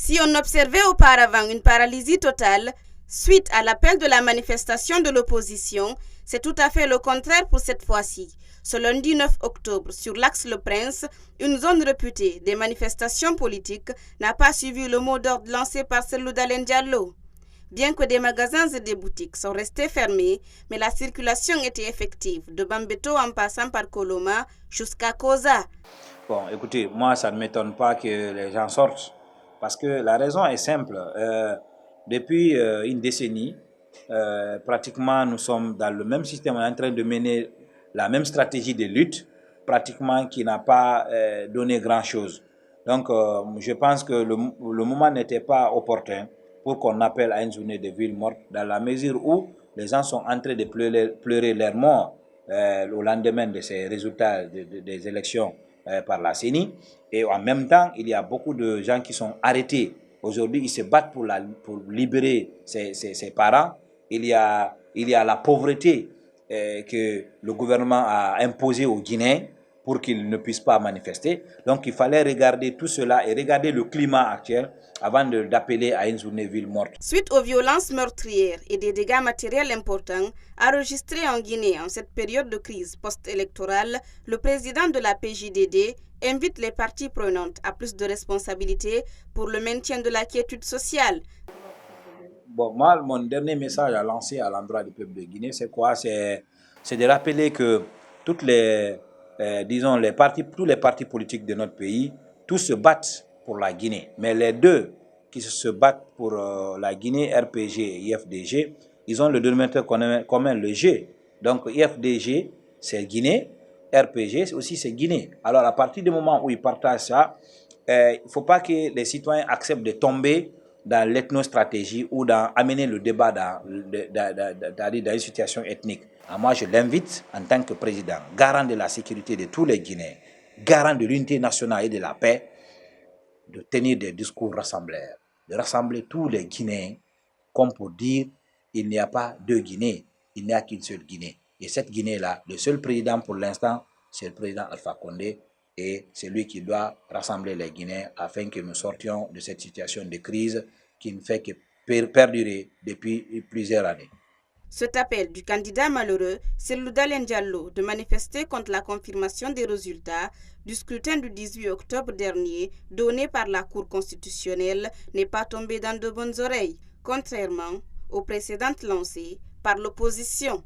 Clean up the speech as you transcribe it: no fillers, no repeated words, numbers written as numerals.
Si on observait auparavant une paralysie totale suite à l'appel de la manifestation de l'opposition, c'est tout à fait le contraire pour cette fois-ci. Ce lundi 9 octobre, sur l'axe Le Prince, une zone réputée des manifestations politiques n'a pas suivi le mot d'ordre lancé par Cellou Dalein Diallo. Bien que des magasins et des boutiques sont restés fermés, mais la circulation était effective, de Bambeto en passant par Koloma jusqu'à Koza. Bon, écoutez, moi, ça ne m'étonne pas que les gens sortent, parce que la raison est simple. Depuis une décennie, pratiquement, nous sommes dans le même système, on est en train de mener la même stratégie de lutte, pratiquement qui n'a pas donné grand-chose. Donc, je pense que le moment n'était pas opportun pour qu'on appelle à une journée de ville morte, dans la mesure où les gens sont en train de pleurer leur mort au lendemain de ces résultats des élections par la CENI. Et en même temps, il y a beaucoup de gens qui sont arrêtés. Aujourd'hui, ils se battent pour libérer ses parents. Il y a la pauvreté que le gouvernement a imposée aux Guinéens pour qu'ils ne puissent pas manifester. Donc, il fallait regarder tout cela et regarder le climat actuel avant d'appeler à une journée ville morte. Suite aux violences meurtrières et des dégâts matériels importants enregistrés en Guinée en cette période de crise post-électorale, le président de la PJDD invite les parties prenantes à plus de responsabilités pour le maintien de la quiétude sociale. Bon, moi, mon dernier message à lancer à l'endroit du peuple de Guinée, c'est quoi? C'est de rappeler que toutes les, disons, tous les partis politiques de notre pays, tous se battent pour la Guinée. Mais les deux qui se battent pour la Guinée, RPG et IFDG, ils ont le dénominateur commun, le G. Donc, IFDG, c'est Guinée, RPG aussi, c'est Guinée. Alors, à partir du moment où ils partagent ça, il ne faut pas que les citoyens acceptent de tomber dans l'ethnostratégie ou amener le débat dans une situation ethnique. Alors moi, je l'invite en tant que président, garant de la sécurité de tous les Guinéens, garant de l'unité nationale et de la paix, de tenir des discours rassembleurs, de rassembler tous les Guinéens, comme pour dire il n'y a pas deux Guinées, il n'y a qu'une seule Guinée. Et cette Guinée-là, le seul président pour l'instant, c'est le président Alpha Condé, et c'est lui qui doit rassembler les Guinéens afin que nous sortions de cette situation de crise qui ne fait que perdurer depuis plusieurs années. Cet appel du candidat malheureux, Cellou Dalein Diallo, de manifester contre la confirmation des résultats du scrutin du 18 octobre dernier donné par la Cour constitutionnelle n'est pas tombé dans de bonnes oreilles, contrairement aux précédentes lancées par l'opposition.